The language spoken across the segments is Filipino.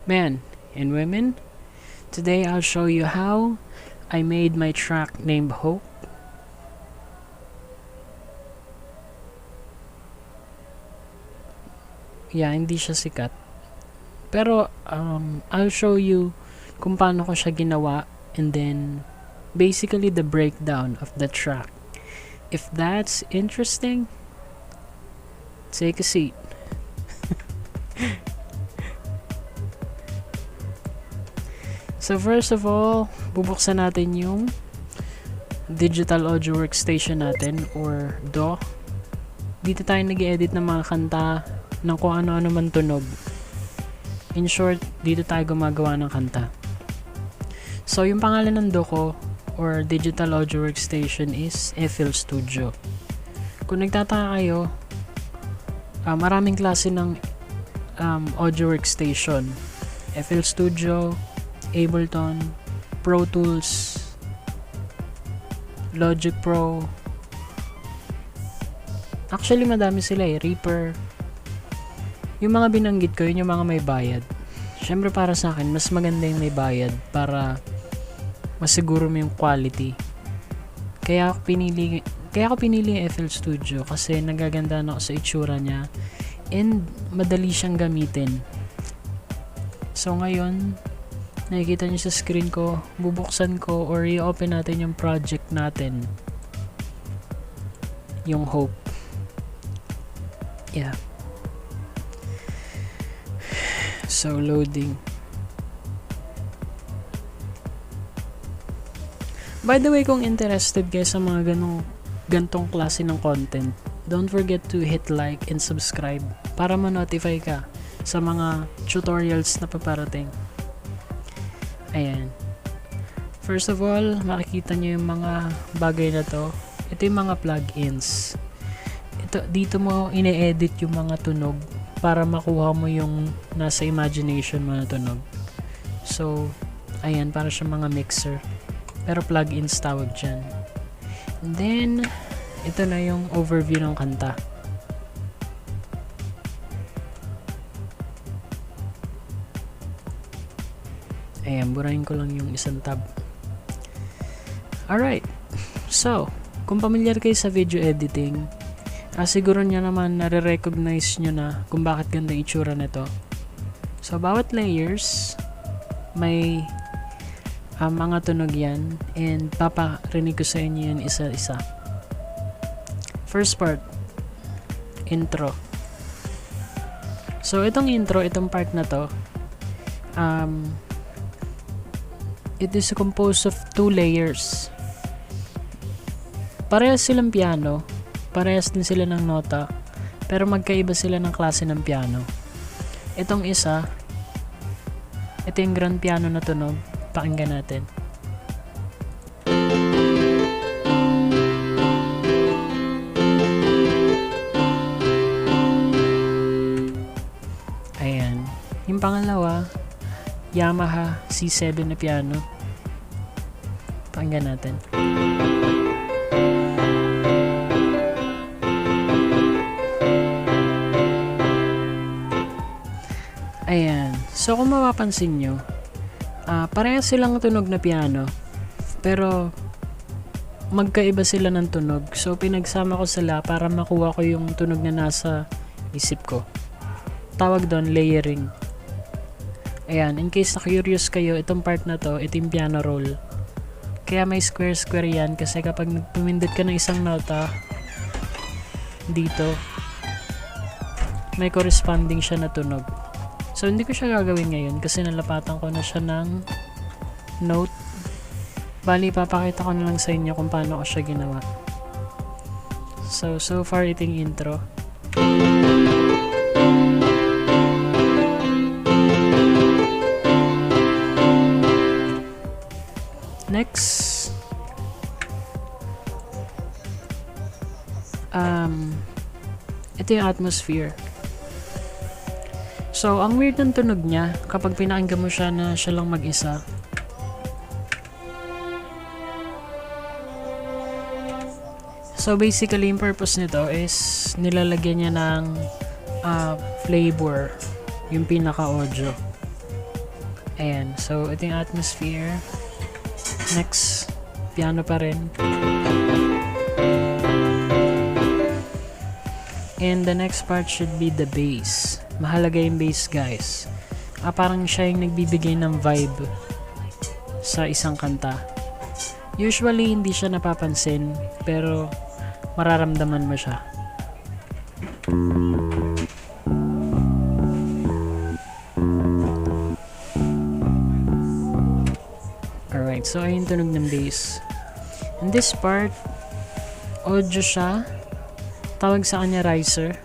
Men and women, today I'll show you how I made my track named Hope. Yeah, hindi siya sikat. Pero I'll show you kung paano ko siya ginawa, and then basically the breakdown of the track. If that's interesting, take a seat. So first of all, bubuksan natin yung digital audio workstation natin or DAW. Dito tayo nag-edit ng mga kanta ng kung ano-ano man tunog. In short, dito tayo gumagawa ng kanta. So yung pangalan ng DAW ko or digital audio workstation is FL Studio. Kung nagtataka kayo, maraming klase ng audio workstation. FL Studio, Ableton, Pro Tools, Logic Pro. Actually, madami sila Reaper. Yung mga binanggit ko, yun yung mga may bayad. Syempre para sa akin, mas maganda yung may bayad para masiguro mo yung quality. Kaya ako pinili yung FL Studio kasi nagaganda na ako sa itsura niya and madali siyang gamitin. So ngayon, nakikita nyo sa screen ko, bubuksan ko or i-open natin yung project natin, yung Hope. Yeah. So loading. By the way, kung interested kayo sa mga gantong klase ng content, don't forget to hit like and subscribe para ma-notify ka sa mga tutorials na paparating. Ayan. First of all, makikita nyo yung mga bagay na to. Ito yung mga plugins. Dito mo ine-edit yung mga tunog para makuha mo yung nasa imagination mo na tunog. So, ayan, para siya mga mixer. Pero plugins tawag dyan. And then, ito na yung overview ng kanta. Ayan, burahin ko lang yung isang tab. Alright. So, kung familiar kayo sa video editing, siguro nyo naman nare-recognize nyo na kung bakit ganda yung itsura nito. So, bawat layers may mga tunog yan and paparinig ko sa inyo yan isa-isa. First part, intro. So, itong intro, itong part na to, it is composed of 2 layers. Parehas silang piano, parehas din sila ng nota, pero magkaiba sila ng klase ng piano. Itong isa, ito yung grand piano na tunog. Pakinggan natin. Ayan. Yung pangalawa, Yamaha C7 na piano. Pakinggan natin. Ayan. So kung mapapansin nyo, parehas silang tunog na piano, pero magkaiba sila ng tunog. So pinagsama ko sila para makuha ko yung tunog na nasa isip ko. Tawag doon layering. Ayan, in case na curious kayo, itong part na to, ito yung piano roll. Kaya may square yan kasi kapag pumindot ka ng isang nota dito, may corresponding siya na tunog. So hindi ko siya gagawin ngayon kasi nalapatan ko na siya ng note. Bali, papakita ko na lang sa inyo kung paano ko siya ginawa. So far ito yung intro. Next, ito yung atmosphere. So, ang weird ng tunog niya kapag pinakinggan mo siya na siya lang mag-isa. So, basically, yung purpose nito is nilalagyan niya ng flavor, yung pinaka-audio. Ayan, so ito yung atmosphere. Next, piano pa rin. And the next part should be the bass. Mahalaga yung bass, guys. Parang siya yung nagbibigay ng vibe sa isang kanta. Usually, hindi siya napapansin, pero mararamdaman mo siya. Alright, so ayun tunog ng bass. In this part, audio siya. Tawag sa kanya riser.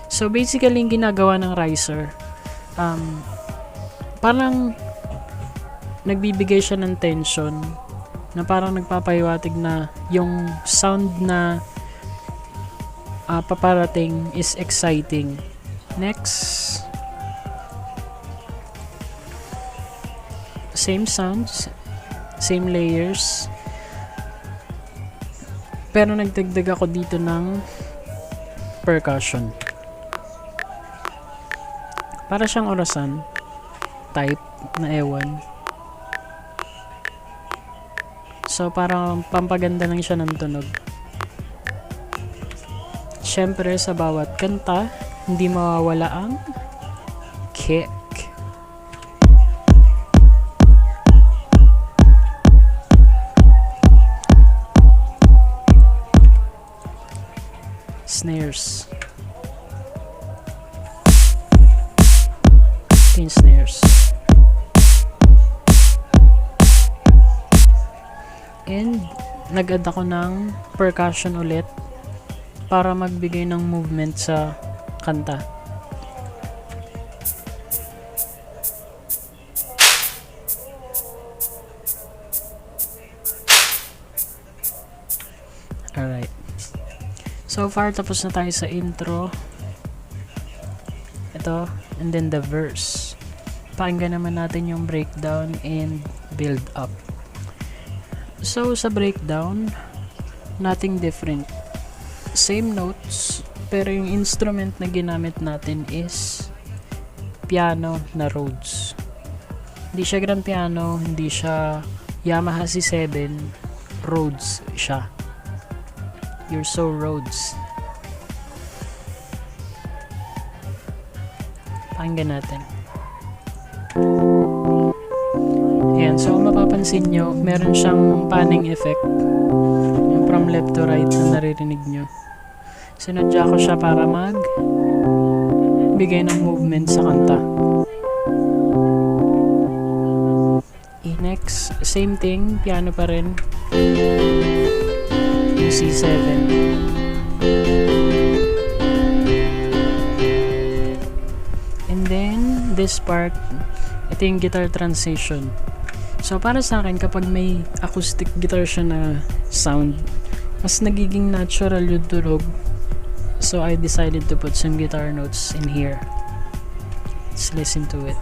So basically, yung ginagawa ng riser, parang nagbibigay siya ng tension na parang nagpapahiwatig na yung sound na paparating is exciting. Next, same sounds, same layers, pero nagdagdag ako dito ng percussion. Para siyang orasan type na ewan. So parang pampaganda lang siya ng tunog. Syempre sa bawat kanta, hindi mawawala ang kick. Snares. Snares. And nag-add ako ng percussion ulit para magbigay ng movement sa kanta. Alright. So far, tapos na tayo sa intro. Ito, and then the verse. Pakinggan naman natin yung breakdown and build up. So, sa breakdown, nothing different. Same notes, pero yung instrument na ginamit natin is piano na Rhodes. Hindi siya grand piano, hindi siya Yamaha C7, Rhodes siya. You're so Rhodes. Pakinggan natin. Ayan, so kung mapapansin nyo, meron siyang panning effect. Yung from left to right na naririnig nyo. Sinadya ko siya para bigay ng movement sa kanta. Next, same thing, piano pa rin. Yung C7. And then, this part, ito yung guitar transition. So, para sa akin, kapag may acoustic guitar siya na sound, mas nagiging natural yung tunog. So, I decided to put some guitar notes in here. Let's listen to it.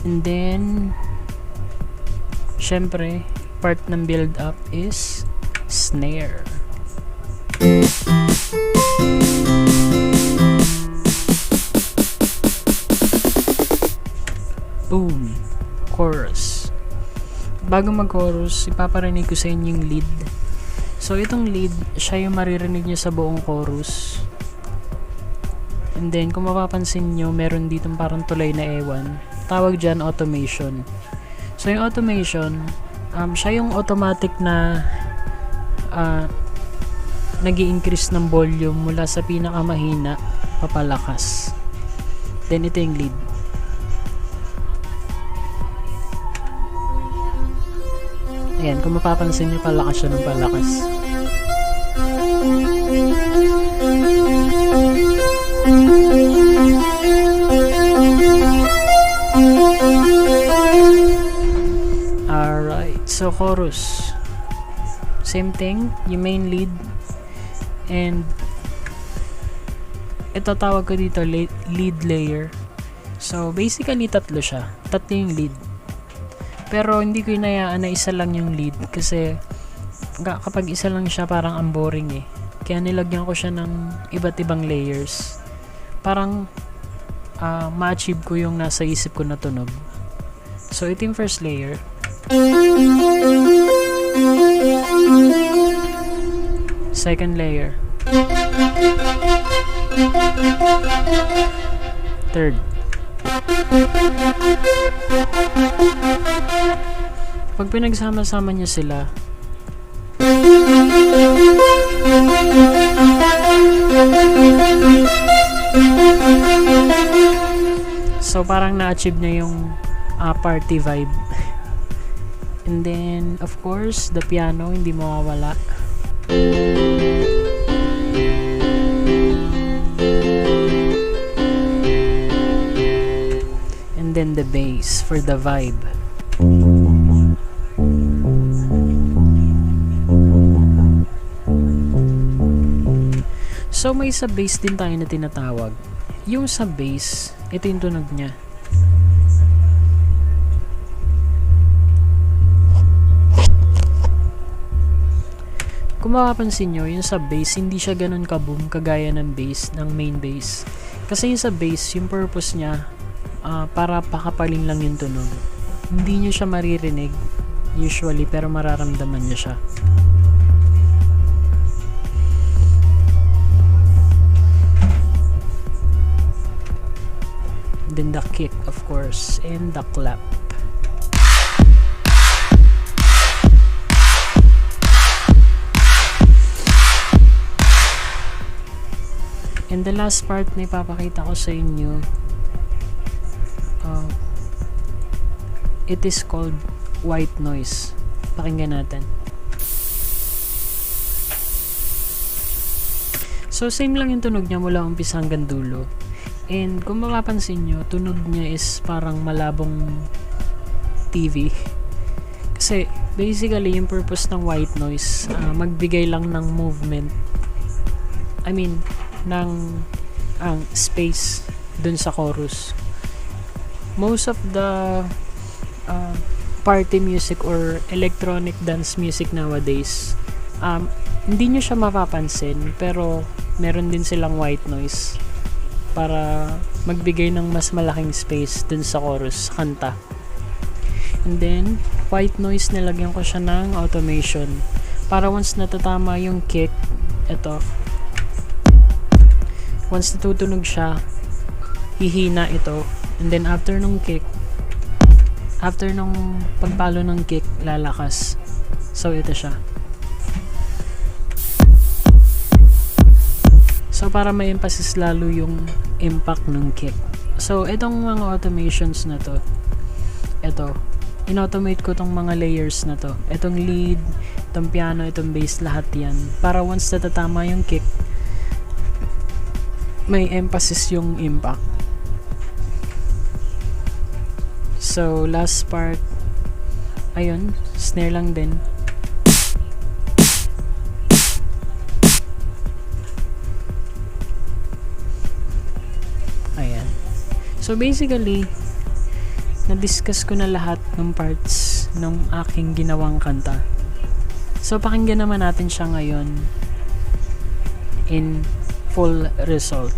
And then, syempre, part ng build up is snare. Boom! Chorus. Bago mag-chorus, ipaparinig ko sa inyo yung lead. So, itong lead, siya yung maririnig nyo sa buong chorus. And then, kung mapapansin nyo, meron ditong parang tulay na ewan. Tawag dyan, automation. So, yung automation, siya yung automatic na nag-i-increase ng volume mula sa pinakamahina papalakas. Then, ito yung lead. Ayan, kung mapapansin nyo, palakas siya ng palakas. Alright, so chorus. Same thing, yung main lead. And ito tawag ko dito lead layer. So basically tatlo siya. Tatlo yung lead. Pero hindi ko inayaan na isa lang yung lead kasi kapag isa lang siya parang ang boring eh. Kaya nilagyan ko siya ng iba't ibang layers. Parang ma-achieve ko yung nasa isip ko na tunog. So ito yung first layer. Second layer. Third. Pag pinagsama-sama niyo sila, so parang na-achieve niya yung party vibe. And then, of course, the piano, hindi mawawala. And then the bass for the vibe. So may sa bass din tayo na tinatawag. Yung sa bass, ito yung tunog niya. Kung mapapansin nyo, yung sa bass, hindi siya ganun kaboom kagaya ng bass, ng main bass. Kasi yung sa bass, yung purpose niya, para pakapaling lang yung tunog. Hindi nyo siya maririnig, usually, pero mararamdaman nyo siya. Then the kick, of course, and the clap. And the last part na ipapakita ko sa inyo, it is called white noise. Pakinggan natin. So same lang yung tunog niya mula umpisa hanggang dulo. And kung mapapansin nyo, tunog niya is parang malabong TV. Kasi basically yung purpose ng white noise, magbigay lang ng movement. I mean, ng space dun sa chorus. Most of the party music or electronic dance music nowadays, hindi nyo siya mapapansin, pero meron din silang white noise para magbigay ng mas malaking space dun sa chorus, kanta. And then white noise, nilagyan ko siya ng automation para once natatama yung kick, ito, once natutunog siya, hihina ito. And then after nung kick, after nung pagpalo ng kick, lalakas. So ito siya. So para may emphasis lalo yung impact ng kick. So itong mga automations na to, ito, in-automate ko tong mga layers na to. Itong lead, itong piano, itong bass, lahat yan. Para once natatama yung kick, may emphasis yung impact. So last part, ayun, snare lang din. Ayan. So basically, na-discuss ko na lahat ng parts ng aking ginawang kanta. So pakinggan naman natin siya ngayon in full result.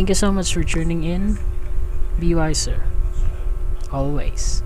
Thank you so much for tuning in. Be wiser. Always.